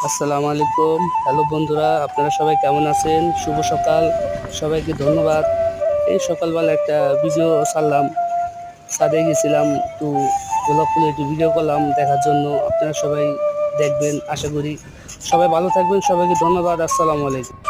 আসসালামু আলাইকুম। হ্যালো বন্ধুরা, আপনারা সবাই কেমন আছেন? শুভ সকাল। সবাইকে ধন্যবাদ। এই সকালবেলা একটা ভিডিও ছাড়লাম। ছাদে গেছিলাম, একটু গোলাপ ফুলে একটু ভিডিও করলাম দেখার জন্য। আপনারা সবাই দেখবেন আশা করি। সবাই ভালো থাকবেন। সবাইকে ধন্যবাদ। আসসালামু আলাইকুম।